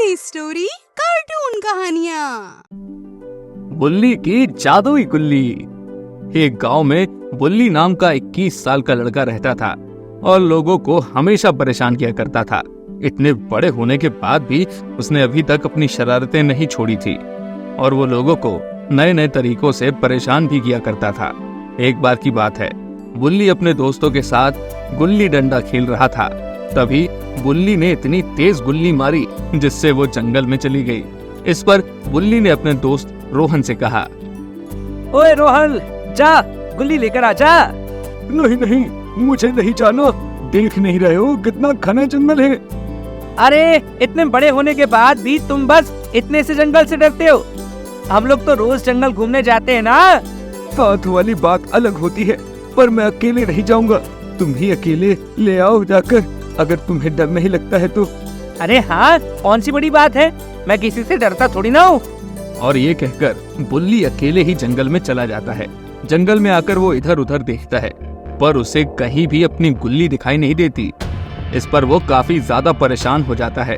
नई story cartoon कहानियाँ। बुल्ली की जादुई गुल्ली। एक गांव में बुल्ली नाम का 21 साल का लड़का रहता था और लोगों को हमेशा परेशान किया करता था। इतने बड़े होने के बाद भी उसने अभी तक अपनी शरारतें नहीं छोड़ी थी और वो लोगों को नए नए तरीकों से परेशान भी किया करता था। एक बार की बात है, बुल्ली अपने दोस्तों के साथ गुल्ली डंडा खेल रहा था। तभी बुल्ली ने इतनी तेज गुल्ली मारी जिससे वो जंगल में चली गई। इस पर बुल्ली ने अपने दोस्त रोहन से कहा, ओए रोहन, जा गुल्ली लेकर आ जा। नहीं नहीं, मुझे नहीं जाना। देख नहीं रहे हो कितना घना जंगल है। अरे इतने बड़े होने के बाद भी तुम बस इतने से जंगल से डरते हो। हम लोग तो रोज जंगल घूमने जाते हैं ना। साथ वाली बात अलग होती है, पर मैं अकेले नहीं जाऊंगा। तुम ही अकेले ले आओ जाकर, अगर तुम्हें डर नहीं लगता है तो। अरे हाँ, कौन सी बड़ी बात है, मैं किसी से डरता थोड़ी ना हूँ। और ये कहकर बुल्ली अकेले ही जंगल में चला जाता है। जंगल में आकर वो इधर उधर देखता है, पर उसे कहीं भी अपनी गुल्ली दिखाई नहीं देती। इस पर वो काफी ज्यादा परेशान हो जाता है।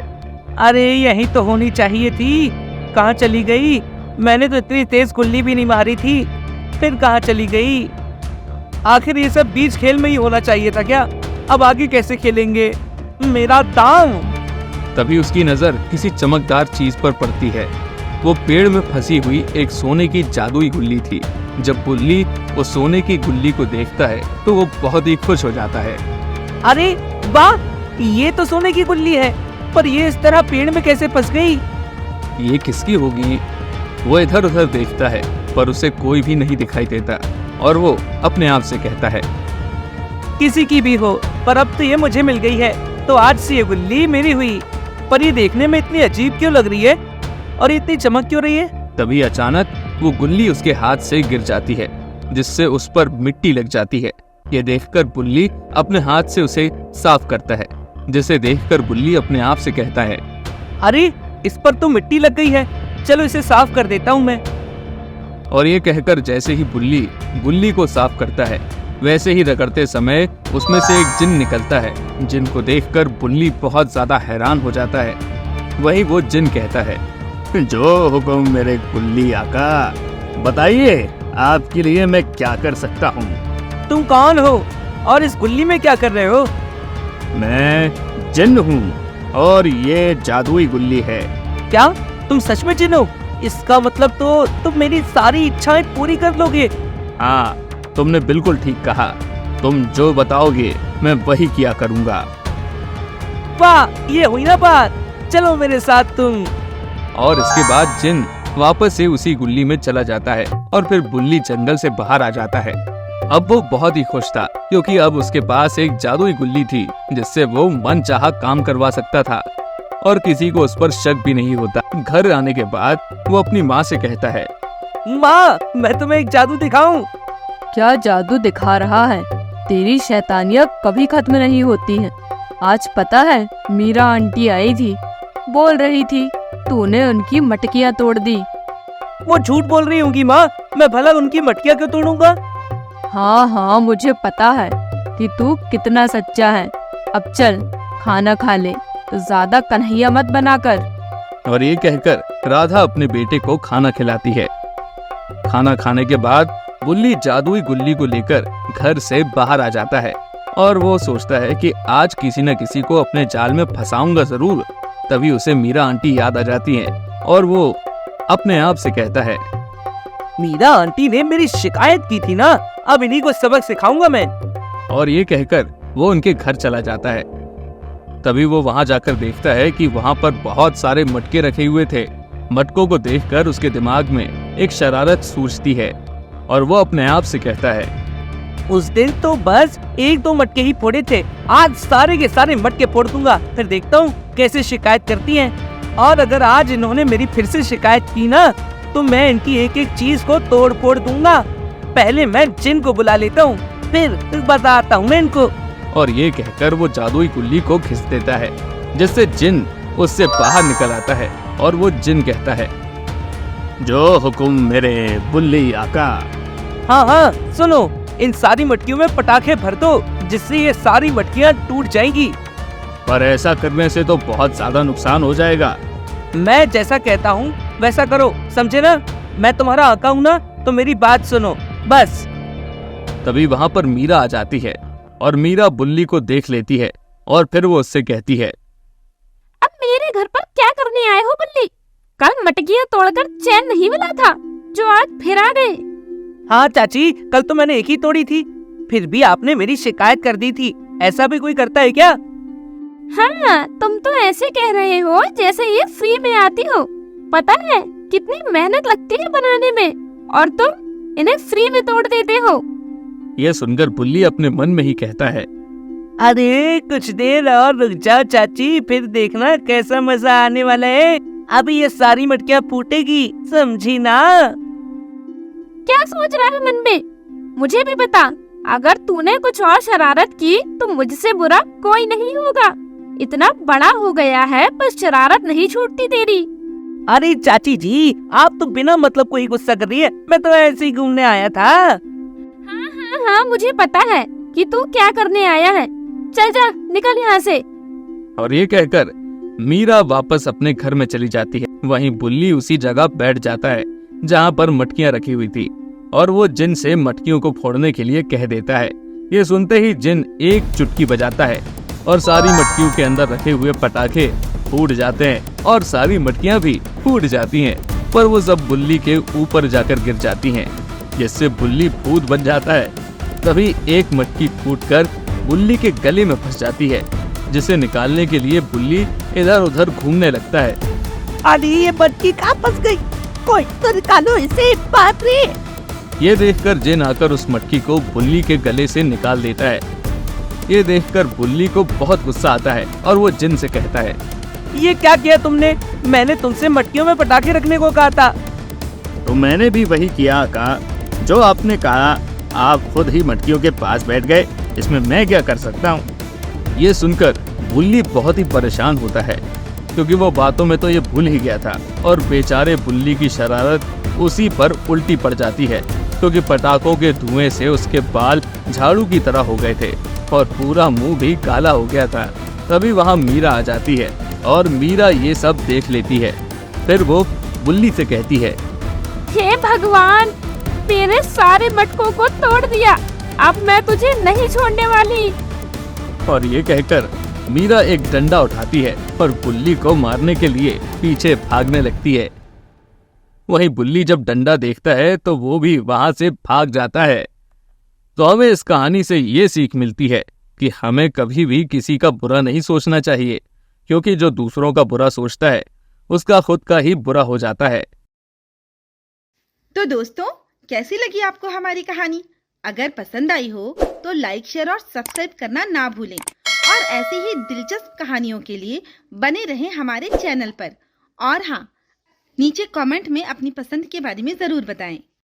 अरे यही तो होनी चाहिए थी, कहाँ चली गई? मैंने तो इतनी तेज गुल्ली भी नहीं मारी थी, फिर कहाँ चली गई? आखिर ये सब बीच खेल में ही होना चाहिए था क्या? अब आगे कैसे खेलेंगे? मेरा दांव। तभी उसकी नजर किसी चमकदार चीज पर पड़ती है। वो पेड़ में फंसी हुई एक सोने की जादुई गुल्ली थी। जब बुल्ली वो सोने की गुल्ली को देखता है तो वो बहुत ही खुश हो जाता है। अरे वाह, ये तो सोने की गुल्ली है, पर ये इस तरह पेड़ में कैसे फंस गई? ये किसकी होगी? वो इधर उधर देखता है, पर उसे कोई भी नहीं दिखाई देता और वो अपने आप से कहता है, किसी की भी हो, पर अब तो ये मुझे मिल गई है, तो आज से ये गुल्ली मेरी हुई। पर ये देखने में इतनी अजीब क्यों लग रही है और इतनी चमक क्यों रही है? तभी अचानक वो गुल्ली उसके हाथ से गिर जाती है, जिससे उस पर मिट्टी लग जाती है। ये देखकर बुल्ली अपने हाथ से उसे साफ करता है, जिसे देखकर बुल्ली अपने आप से कहता है, अरे इस पर तो मिट्टी लग गई है, चलो इसे साफ कर देता हूँ मैं। और ये कहकर जैसे ही बुल्ली गुल्ली को साफ करता है, वैसे ही रगड़ते समय उसमें से एक जिन निकलता है। जिन को देखकर बुल्ली बहुत ज्यादा हैरान हो जाता है। वही वो जिन कहता है, जो हुक्म मेरे गुल्ली आका, बताइए आपके लिए मैं क्या कर सकता हूँ? तुम कौन हो और इस गुल्ली में क्या कर रहे हो? मैं जिन हूँ और ये जादुई गुल्ली है। क्या तुम सच में जिन हो? इसका मतलब तो तुम मेरी सारी इच्छाएं पूरी कर लोगे। हाँ, तुमने बिल्कुल ठीक कहा। तुम जो बताओगे मैं वही किया करूँगा। वाह, ये हुई ना बात, चलो मेरे साथ तुम। और इसके बाद जिन वापस से उसी गुल्ली में चला जाता है और फिर बुल्ली जंगल से बाहर आ जाता है। अब वो बहुत ही खुश था, क्योंकि अब उसके पास एक जादुई गुल्ली थी जिससे वो मनचाहा काम करवा सकता था और किसी को उस पर शक भी नहीं होता। घर आने के बाद वो अपनी माँ से कहता है, माँ, मैं तुम्हें एक जादू दिखाऊं? क्या जादू दिखा रहा है? तेरी शैतानियत कभी खत्म नहीं होती है। आज पता है, मीरा आंटी आई थी, बोल रही थी तूने उनकी मटकियाँ तोड़ दी। वो झूठ बोल रही होंगी माँ, मैं भला उनकी मटकियाँ क्यों तोड़ूंगा? हाँ हाँ, मुझे पता है कि तू कितना सच्चा है। अब चल खाना खा ले, तो ज्यादा कन्हैया मत बनाकर। और ये कहकर राधा अपने बेटे को खाना खिलाती है। खाना खाने के बाद बुल्ली जादुई गुल्ली को लेकर घर से बाहर आ जाता है और वो सोचता है कि आज किसी न किसी को अपने जाल में फंसाऊंगा जरूर। तभी उसे मीरा आंटी याद आ जाती हैं और वो अपने आप से कहता है, मीरा आंटी ने मेरी शिकायत की थी ना, अब इन्हीं को सबक सिखाऊंगा मैं। और ये कहकर वो उनके घर चला जाता है। तभी वो वहां जाकर देखता है कि वहां पर बहुत सारे मटके रखे हुए थे। मटकों को देखकर उसके दिमाग में एक शरारत सूझती है और वो अपने आप से कहता है, उस दिन तो बस 1-2 मटके ही फोड़े थे, आज सारे के सारे मटके फोड़ दूंगा, फिर देखता हूँ कैसे शिकायत करती हैं। और अगर आज इन्होंने मेरी फिर से शिकायत की ना, तो मैं इनकी एक एक चीज को तोड़ फोड़ दूंगा। पहले मैं जिन को बुला लेता हूँ, फिर बताता हूँ मैं इनको। और ये कहकर वो जादुई गुल्ली को घिस देता है, जिससे जिन उससे बाहर निकल आता है और वो जिन कहता है, जो हुक्म मेरे बुल्ली आका। हाँ हाँ, सुनो, इन सारी मटकियों में पटाखे भर दो, जिससे ये सारी मटकियाँ टूट जाएंगी। पर ऐसा करने से तो बहुत ज्यादा नुकसान हो जाएगा। मैं जैसा कहता हूँ वैसा करो, समझे ना? मैं तुम्हारा आका हूँ ना, तो मेरी बात सुनो बस। तभी वहां पर मीरा आ जाती है और मीरा बुल्ली को देख लेती है और फिर वो उससे कहती है, अब मेरे घर पर क्या करने आए हो बुल्ली? कल मटकियाँ तोड़कर चैन नहीं मिला था, जो आज फिर आ गए। हाँ चाची, कल तो मैंने एक ही तोड़ी थी, फिर भी आपने मेरी शिकायत कर दी थी। ऐसा भी कोई करता है क्या? हाँ, तुम तो ऐसे कह रहे हो जैसे ये फ्री में आती हो। पता है कितनी मेहनत लगती है बनाने में, और तुम इन्हें फ्री में तोड़ देते हो। यह सुनकर बुल्ली अपने मन में ही कहता है, अरे कुछ देर और रुक जाओ चाची, फिर देखना कैसा मजा आने वाला है। अभी ये सारी मटकियाँ फूटेगी, समझी ना? क्या सोच रहा है मन में? मुझे भी बता, अगर तूने कुछ और शरारत की तो मुझसे बुरा कोई नहीं होगा। इतना बड़ा हो गया है पर शरारत नहीं छूटती तेरी। अरे चाची जी, आप तो बिना मतलब को ही गुस्सा कर रही है। मैं तो ऐसे ही घूमने आया था। हाँ, मुझे पता है कि तू क्या करने आया है। चल जा, निकल यहाँ से। और ये कहकर मीरा वापस अपने घर में चली जाती है। वहीं बुल्ली उसी जगह बैठ जाता है जहाँ पर मटकियाँ रखी हुई थी, और वो जिन से मटकियों को फोड़ने के लिए कह देता है। ये सुनते ही जिन एक चुटकी बजाता है और सारी मटकियों के अंदर रखे हुए पटाखे फूट जाते हैं और सारी मटकियां भी फूट जाती हैं, पर वो सब बुल्ली के ऊपर जाकर गिर जाती हैं, जिससे बुल्ली भूत बन जाता है। तभी एक मटकी फूटकर बुल्ली के गले में फंस जाती है, जिसे निकालने के लिए बुल्ली इधर उधर घूमने लगता है। अरे ये मटकी कहाँ फंस गई? कोई तो निकालो इसे, बाप रे! ये देखकर जिन आकर उस मटकी को बुल्ली के गले से निकाल देता है। ये देखकर बुल्ली को बहुत गुस्सा आता है और वो जिन से कहता है, ये क्या किया तुमने? मैंने तुमसे मटकियों में पटाखे रखने को कहा था। तो मैंने भी वही किया कहा जो आपने कहा। आप खुद ही मटकियों के पास बैठ गए, इसमें मैं क्या कर सकता हूँ? ये सुनकर बुल्ली बहुत ही परेशान होता है, क्योंकि वो बातों में तो ये भूल ही गया था, और बेचारे बुल्ली की शरारत उसी पर उल्टी पड़ जाती है, क्योंकि पटाखों के धुएं से उसके बाल झाड़ू की तरह हो गए थे और पूरा मुंह भी काला हो गया था। तभी वहाँ मीरा आ जाती है और मीरा ये सब देख लेती है। फिर वो बुल्ली से कहती है, हे भगवान, मेरे सारे मटकों को तोड़ दिया, अब मैं तुझे नहीं छोड़ने वाली। और ये कहकर मीरा एक डंडा उठाती है और बुल्ली को मारने के लिए पीछे भागने लगती है। वहीं बुल्ली जब डंडा देखता है तो वो भी वहां से भाग जाता है। तो हमें इस कहानी से ये सीख मिलती है कि हमें कभी भी किसी का बुरा नहीं सोचना चाहिए, क्योंकि जो दूसरों का बुरा सोचता है उसका खुद का ही बुरा हो जाता है। तो दोस्तों, कैसी लगी आपको हमारी कहानी? अगर पसंद आई हो तो लाइक, शेयर और सब्सक्राइब करना ना भूलें, और ऐसी ही दिलचस्प कहानियों के लिए बने रहें हमारे चैनल पर। और हाँ, नीचे कमेंट में अपनी पसंद के बारे में ज़रूर बताएं।